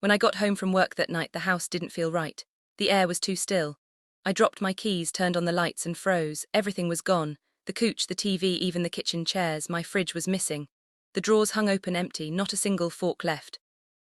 When I got home from work that night, the house didn't feel right. The air was too still. I dropped my keys, turned on the lights and froze. Everything was gone. The couch, the TV, even the kitchen chairs. My fridge was missing. The drawers hung open empty, not a single fork left.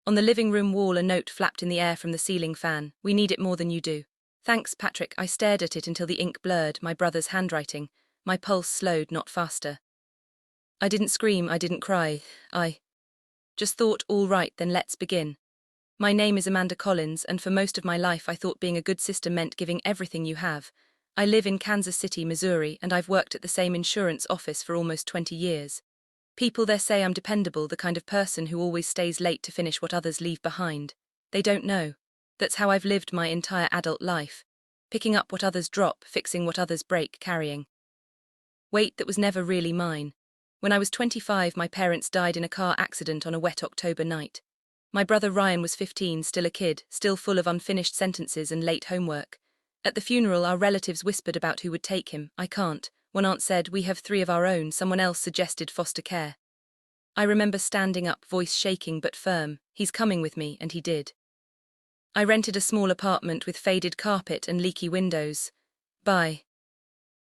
On the living room wall, a note flapped in the air from the ceiling fan. "We need it more than you do. Thanks, Patrick." I stared at it until the ink blurred, my brother's handwriting. My pulse slowed, not faster. I didn't scream, I didn't cry. I just thought, all right, then let's begin. My name is Amanda Collins, and for most of my life I thought being a good sister meant giving everything you have. I live in Kansas City, Missouri, and I've worked at the same insurance office for almost 20 years. People there say I'm dependable, the kind of person who always stays late to finish what others leave behind. They don't know. That's how I've lived my entire adult life. Picking up what others drop, fixing what others break, carrying weight that was never really mine. When I was 25, my parents died in a car accident on a wet October night. My brother Ryan was 15, still a kid, still full of unfinished sentences and late homework. At the funeral, our relatives whispered about who would take him. I can't. One aunt said, "We have 3 of our own." Someone else suggested foster care. I remember standing up, voice shaking but firm. "He's coming with me," and he did. I rented a small apartment with faded carpet and leaky windows. By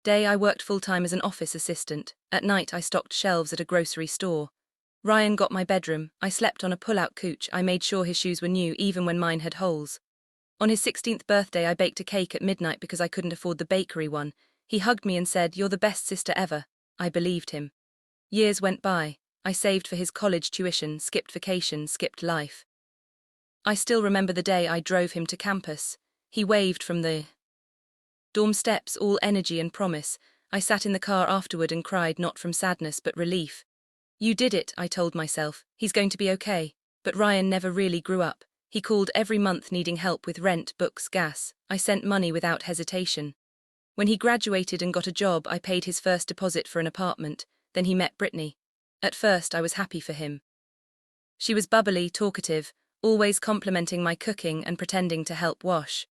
day, I worked full-time as an office assistant. At night, I stocked shelves at a grocery store. Ryan got my bedroom. I slept on a pull-out couch. I made sure his shoes were new, even when mine had holes. On his 16th birthday, I baked a cake at midnight because I couldn't afford the bakery one. He hugged me and said, "You're the best sister ever." I believed him. Years went by. I saved for his college tuition, skipped vacations, skipped life. I still remember the day I drove him to campus. He waved from the dorm steps, all energy and promise. I sat in the car afterward and cried, not from sadness but relief. "You did it," I told myself. "He's going to be okay." But Ryan never really grew up. He called every month needing help with rent, books, gas. I sent money without hesitation. When he graduated and got a job, I paid his first deposit for an apartment. Then he met Brittany. At first, I was happy for him. She was bubbly, talkative, always complimenting my cooking and pretending to help wash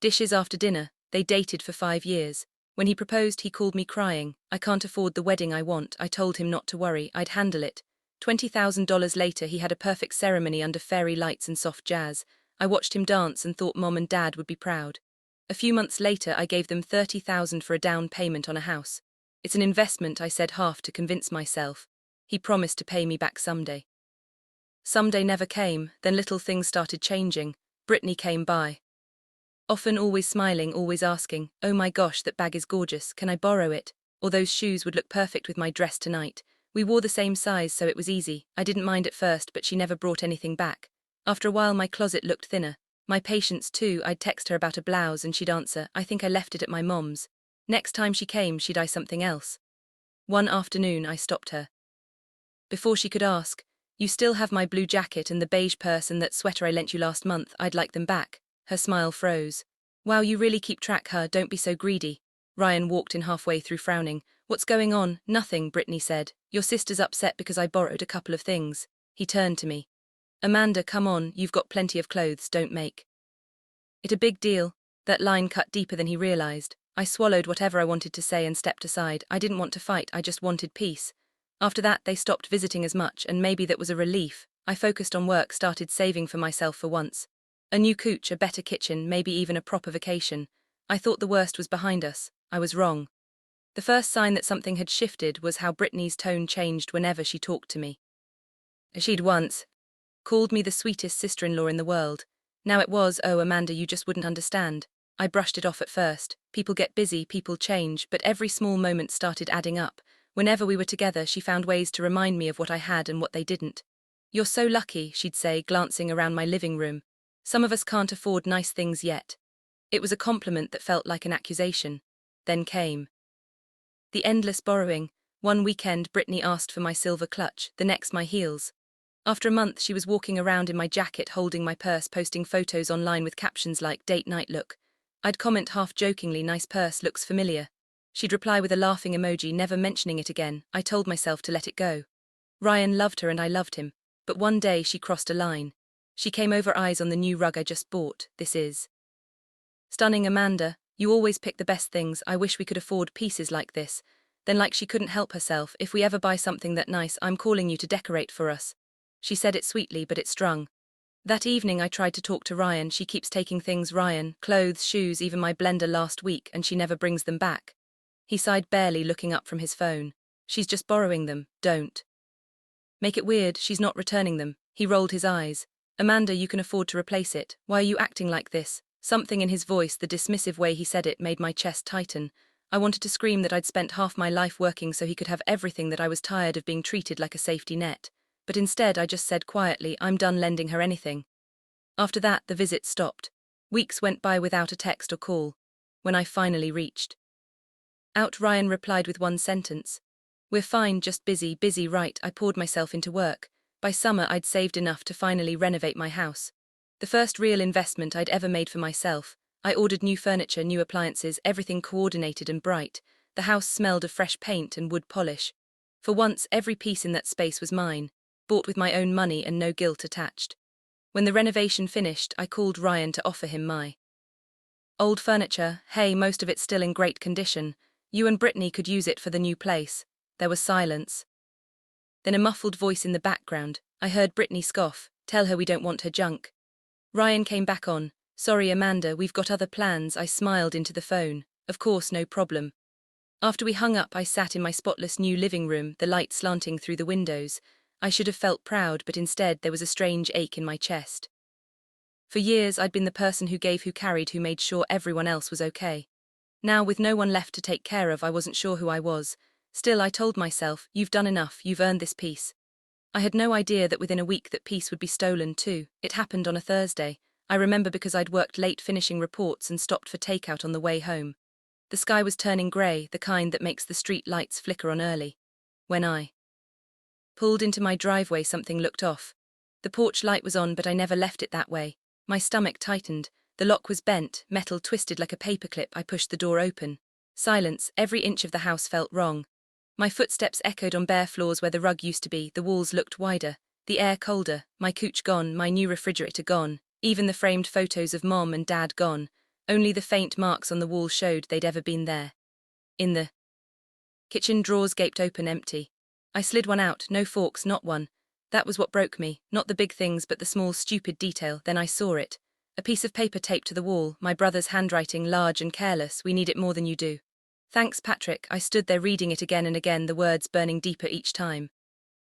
dishes after dinner. They dated for 5 years. When he proposed, he called me crying. "I can't afford the wedding I want." I told him not to worry, I'd handle it. $20,000 later, he had a perfect ceremony under fairy lights and soft jazz. I watched him dance and thought Mom and Dad would be proud. A few months later, I gave them $30,000 for a down payment on a house. "It's an investment," I said, half to convince myself. He promised to pay me back someday. Someday never came. Then little things started changing. Brittany came by. Often, always smiling, always asking, "Oh my gosh, that bag is gorgeous. Can I borrow it?" Or "Those shoes would look perfect with my dress tonight." We wore the same size, so it was easy. I didn't mind at first, but she never brought anything back. After a while, my closet looked thinner. My patience too. I'd text her about a blouse and she'd answer, "I think I left it at my mom's." Next time she came, she'd eye something else. One afternoon, I stopped her. Before she could ask, "You still have my blue jacket and the beige purse and that sweater I lent you last month. I'd like them back." Her smile froze. "Wow, you really keep track, huh? Don't be so greedy." Ryan walked in halfway through, frowning. "What's going on?" "Nothing," Brittany said. "Your sister's upset because I borrowed a couple of things." He turned to me. "Amanda, come on, you've got plenty of clothes, don't make it a big deal." That line cut deeper than he realized. I swallowed whatever I wanted to say and stepped aside. I didn't want to fight, I just wanted peace. After that, they stopped visiting as much, and maybe that was a relief. I focused on work, started saving for myself for once. A new couch, a better kitchen, maybe even a proper vacation. I thought the worst was behind us. I was wrong. The first sign that something had shifted was how Brittany's tone changed whenever she talked to me. She'd once called me the sweetest sister-in-law in the world. Now it was, "Oh, Amanda, you just wouldn't understand." I brushed it off at first. People get busy, people change, but every small moment started adding up. Whenever we were together, she found ways to remind me of what I had and what they didn't. "You're so lucky," she'd say, glancing around my living room. "Some of us can't afford nice things yet." It was a compliment that felt like an accusation. Then came the endless borrowing. One weekend, Brittany asked for my silver clutch, the next my heels. After a month, she was walking around in my jacket, holding my purse, posting photos online with captions like "Date night look." I'd comment half jokingly, "Nice purse, looks familiar." She'd reply with a laughing emoji, never mentioning it again. I told myself to let it go. Ryan loved her and I loved him. But one day she crossed a line. She came over, eyes on the new rug I just bought. "This is stunning, Amanda. You always pick the best things. I wish we could afford pieces like this." Then, like she couldn't help herself, "If we ever buy something that nice, I'm calling you to decorate for us." She said it sweetly, but it strung. That evening I tried to talk to Ryan. She keeps taking things, Ryan, clothes, shoes, even my blender last week, and she never brings them back. He sighed, barely looking up from his phone. She's just borrowing them, don't make it weird, she's not returning them. He rolled his eyes. Amanda, you can afford to replace it. Why are you acting like this? Something in his voice, the dismissive way he said it, made my chest tighten. I wanted to scream that I'd spent half my life working so he could have everything, that I was tired of being treated like a safety net. But instead I just said quietly, I'm done lending her anything. After that, the visit stopped. Weeks went by without a text or call. When I finally reached out, Ryan replied with one sentence. We're fine, just busy, right. I poured myself into work. By summer I'd saved enough to finally renovate my house. The first real investment I'd ever made for myself. I ordered new furniture, new appliances, everything coordinated and bright. The house smelled of fresh paint and wood polish. For once, every piece in that space was mine, bought with my own money and no guilt attached. When the renovation finished, I called Ryan to offer him my old furniture. Hey, most of it's still in great condition. You and Brittany could use it for the new place. There was silence. Then a muffled voice in the background. I heard Brittany scoff. Tell her we don't want her junk. Ryan came back on. Sorry, Amanda, we've got other plans. I smiled into the phone. Of course, no problem. After we hung up, I sat in my spotless new living room, the light slanting through the windows. I should have felt proud, but instead there was a strange ache in my chest. For years I'd been the person who gave, who carried, who made sure everyone else was okay. Now, with no one left to take care of, I wasn't sure who I was. Still, I told myself, you've done enough, you've earned this peace. I had no idea that within a week that peace would be stolen too. It happened on a Thursday. I remember because I'd worked late finishing reports and stopped for takeout on the way home. The sky was turning grey, the kind that makes the street lights flicker on early. When I pulled into my driveway, something looked off. The porch light was on, but I never left it that way. My stomach tightened. The lock was bent, metal twisted like a paperclip. I pushed the door open. Silence, every inch of the house felt wrong. My footsteps echoed on bare floors where the rug used to be. The walls looked wider, the air colder, my couch gone, my new refrigerator gone, even the framed photos of Mom and Dad gone. Only the faint marks on the wall showed they'd ever been there. In the kitchen, drawers gaped open, empty. I slid one out, no forks, not one. That was what broke me, not the big things but the small stupid detail. Then I saw it. A piece of paper taped to the wall, my brother's handwriting, large and careless. We need it more than you do. Thanks, Patrick. I stood there reading it again and again, the words burning deeper each time.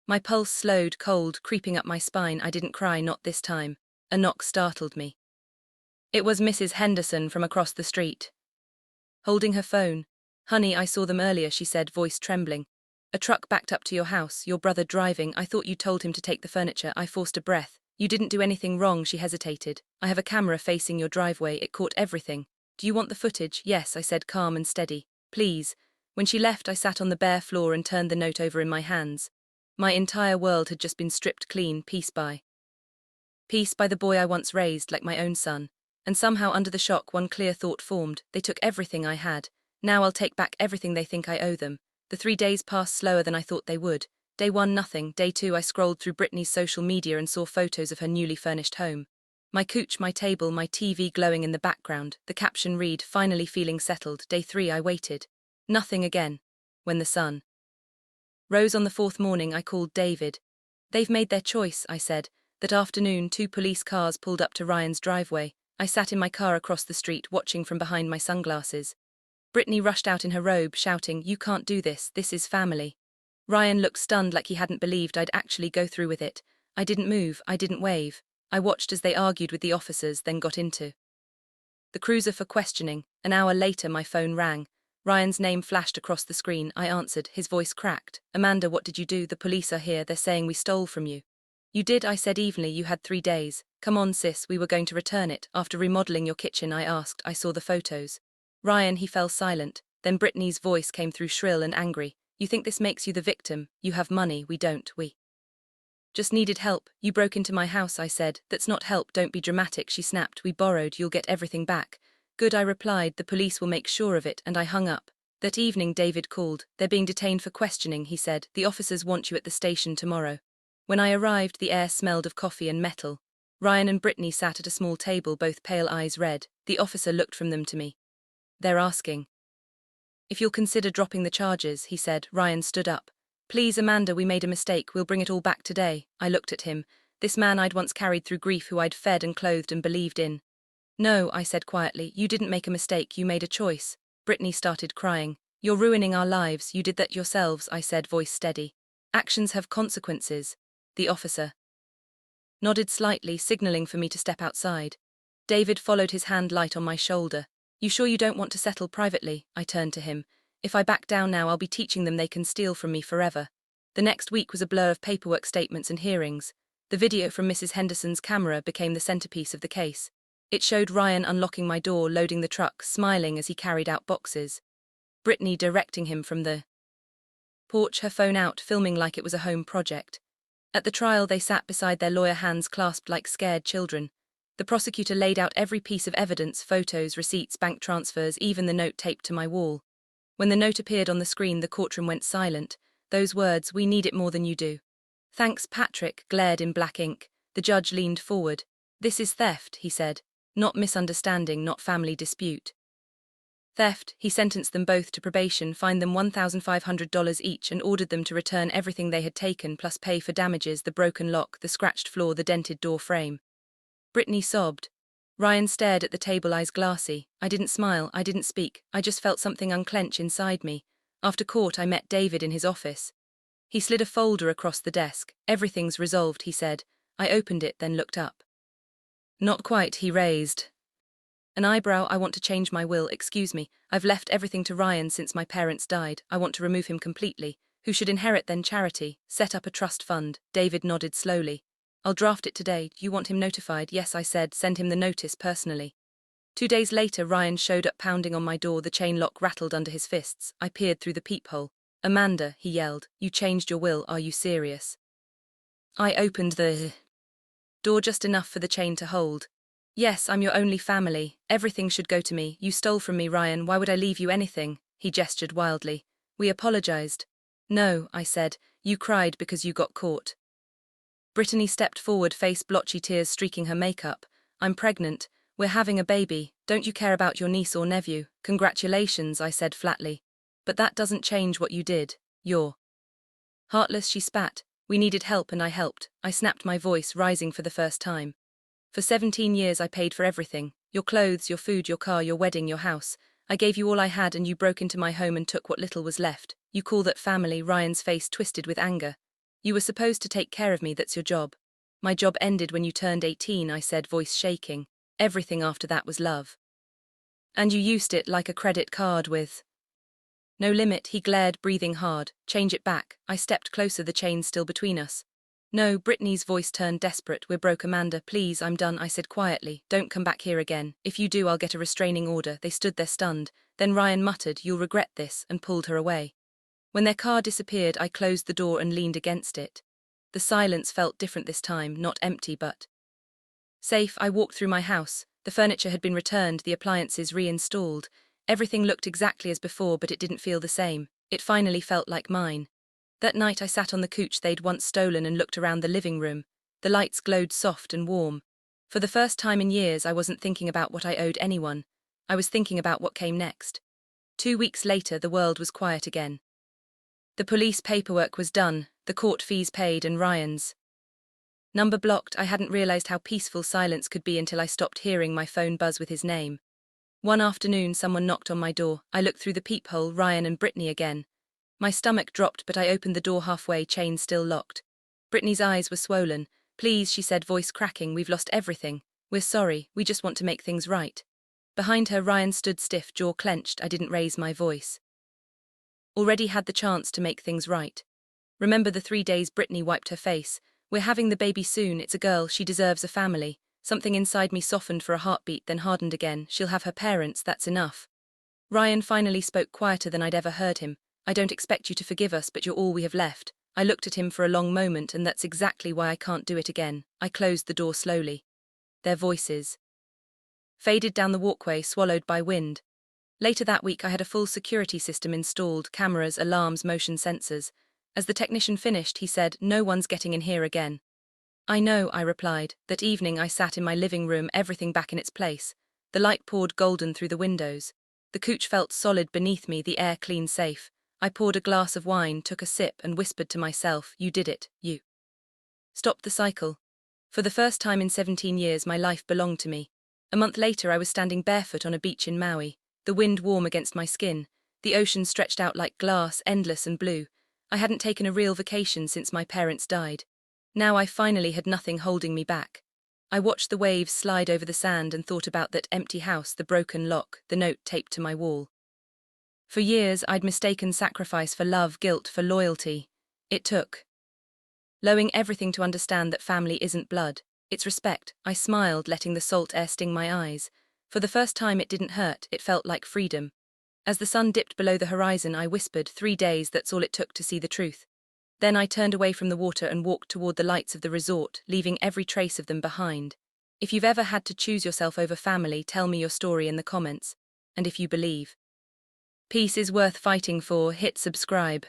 My pulse slowed, cold, creeping up my spine. I didn't cry, not this time. A knock startled me. It was Mrs. Henderson from across the street, holding her phone. Honey, I saw them earlier, she said, voice trembling. A truck backed up to your house, your brother driving. I thought you told him to take the furniture. I forced a breath. You didn't do anything wrong, she hesitated. I have a camera facing your driveway. It caught everything. Do you want the footage? Yes, I said, calm and steady. Please. When she left, I sat on the bare floor and turned the note over in my hands. My entire world had just been stripped clean, piece by the boy I once raised like my own son. And somehow under the shock, one clear thought formed. They took everything I had. Now I'll take back everything they think I owe them. The 3 days passed slower than I thought they would. Day 1, nothing. Day 2, I scrolled through Brittany's social media and saw photos of her newly furnished home. My couch, my table, my TV glowing in the background. The caption read, finally feeling settled. Day 3, I waited. Nothing again. When the sun rose on the 4th morning, I called David. They've made their choice, I said. That afternoon, 2 police cars pulled up to Ryan's driveway. I sat in my car across the street, watching from behind my sunglasses. Brittany rushed out in her robe, shouting, you can't do this, this is family. Ryan looked stunned, like he hadn't believed I'd actually go through with it. I didn't move, I didn't wave. I watched as they argued with the officers, then got into the cruiser for questioning. An hour later, my phone rang. Ryan's name flashed across the screen. I answered, his voice cracked. Amanda, what did you do? The police are here, they're saying we stole from you. You did, I said evenly, you had 3 days. Come on, sis, we were going to return it. After remodeling your kitchen, I asked. I saw the photos. Ryan, he fell silent. Then Brittany's voice came through, shrill and angry. You think this makes you the victim? You have money, we don't, we just needed help. You broke into my house, I said. That's not help, don't be dramatic, she snapped. We borrowed, you'll get everything back. Good, I replied, the police will make sure of it, and I hung up. That evening David called. They're being detained for questioning, he said. The officers want you at the station tomorrow. When I arrived, the air smelled of coffee and metal. Ryan and Brittany sat at a small table, both pale, eyes red. The officer looked from them to me. They're asking if you'll consider dropping the charges, he said. Ryan stood up. Please, Amanda, we made a mistake. We'll bring it all back today. I looked at him. this man I'd once carried through grief, who I'd fed and clothed and believed in. No, I said quietly, you didn't make a mistake, you made a choice. Brittany started crying. You're ruining our lives, you did that yourselves, I said, voice steady. Actions have consequences. The officer nodded slightly, signaling for me to step outside. David followed, his hand light on my shoulder. You sure you don't want to settle privately? I turned to him. If I back down now, I'll be teaching them they can steal from me forever. The next week was a blur of paperwork, statements and hearings. The video from Mrs. Henderson's camera became the centerpiece of the case. It showed Ryan unlocking my door, loading the truck, smiling as he carried out boxes. Brittany directing him from the porch, her phone out, filming like it was a home project. At the trial, they sat beside their lawyer, hands clasped like scared children. The prosecutor laid out every piece of evidence, photos, receipts, bank transfers, even the note taped to my wall. When the note appeared on the screen, the courtroom went silent. Those words, "We need it more than you do." "Thanks, Patrick," glared in black ink. The judge leaned forward. "This is theft," he said. "Not misunderstanding, not family dispute. Theft." He sentenced them both to probation, fined them $1,500 each, and ordered them to return everything they had taken, plus pay for damages: the broken lock, the scratched floor, the dented door frame. Brittany sobbed. Ryan stared at the table, eyes glassy. I didn't smile, I didn't speak, I just felt something unclench inside me. After court, I met David in his office. He slid a folder across the desk. "Everything's resolved," he said. I opened it, then looked up. "Not quite," he raised an eyebrow. "I want to change my will. Excuse me, I've left everything to Ryan since my parents died. I want to remove him completely. Who should inherit, then charity? Set up a trust fund." David nodded slowly. "I'll draft it today. Do you want him notified?" "Yes," I said. "Send him the notice personally." 2 days later, Ryan showed up, pounding on my door. The chain lock rattled under his fists. I peered through the peephole. "Amanda," he yelled, "you changed your will. Are you serious?" I opened the door just enough for the chain to hold. "Yes, I'm your only family. Everything should go to me. You stole from me, Ryan. Why would I leave you anything?" He gestured wildly. "We apologized." "No," I said. "You cried because you got caught." Brittany stepped forward, face blotchy, tears streaking her makeup. "I'm pregnant. We're having a baby. Don't you care about your niece or nephew?" "Congratulations," I said flatly. "But that doesn't change what you did. You're heartless," she spat. "We needed help and I helped." I snapped, my voice rising for the first time. "For 17 years I paid for everything. Your clothes, your food, your car, your wedding, your house. I gave you all I had, and you broke into my home and took what little was left. You call that family?" Ryan's face twisted with anger. "You were supposed to take care of me, that's your job." "My job ended when you turned 18, I said, voice shaking. "Everything after that was love. And you used it like a credit card with no limit." He glared, breathing hard. "Change it back." I stepped closer, the chain still between us. "No." Brittany's voice turned desperate. "We're broke, Amanda. Please, I'm done," I said quietly. "Don't come back here again. If you do, I'll get a restraining order." They stood there stunned. Then Ryan muttered, "You'll regret this," and pulled her away. When their car disappeared, I closed the door and leaned against it. The silence felt different this time, not empty but safe. I walked through my house. The furniture had been returned, the appliances reinstalled. Everything looked exactly as before, but it didn't feel the same. It finally felt like mine. That night I sat on the couch they'd once stolen and looked around the living room. The lights glowed soft and warm. For the first time in years, I wasn't thinking about what I owed anyone. I was thinking about what came next. 2 weeks later, the world was quiet again. The police paperwork was done, the court fees paid, and Ryan's number blocked. I hadn't realized how peaceful silence could be until I stopped hearing my phone buzz with his name. One afternoon, someone knocked on my door. I looked through the peephole. Ryan and Brittany again. My stomach dropped, but I opened the door halfway, chain still locked. Brittany's eyes were swollen. "Please," she said, voice cracking, "we've lost everything. We're sorry, we just want to make things right." Behind her, Ryan stood stiff, jaw clenched. I didn't raise my voice. Already had the chance to make things right. "Remember the 3 days?" Brittany wiped her face. "We're having the baby soon. It's a girl. She deserves a family." Something inside me softened for a heartbeat, then hardened again. "She'll have her parents, that's enough." Ryan finally spoke, quieter than I'd ever heard him. "I don't expect you to forgive us, but you're all we have left." I looked at him for a long moment, and that's exactly why I can't do it again. I closed the door slowly. Their voices faded down the walkway, swallowed by wind. Later that week, I had a full security system installed: cameras, alarms, motion sensors. As the technician finished, he said, "No one's getting in here again." "I know," I replied. That evening, I sat in my living room, everything back in its place. The light poured golden through the windows. The couch felt solid beneath me, the air clean, safe. I poured a glass of wine, took a sip, and whispered to myself, "You did it, you stopped the cycle." For the first time in 17 years, my life belonged to me. A month later, I was standing barefoot on a beach in Maui, the wind warm against my skin, the ocean stretched out like glass, endless and blue. I hadn't taken a real vacation since my parents died. Now I finally had nothing holding me back. I watched the waves slide over the sand and thought about that empty house, the broken lock, the note taped to my wall. For years, I'd mistaken sacrifice for love, guilt for loyalty. It took lowering everything to understand that family isn't blood, it's respect. I smiled, letting the salt air sting my eyes. For the first time, it didn't hurt, it felt like freedom. As the sun dipped below the horizon, I whispered, 3 days, that's all it took to see the truth. Then I turned away from the water and walked toward the lights of the resort, leaving every trace of them behind. If you've ever had to choose yourself over family, tell me your story in the comments. And if you believe peace is worth fighting for, hit subscribe.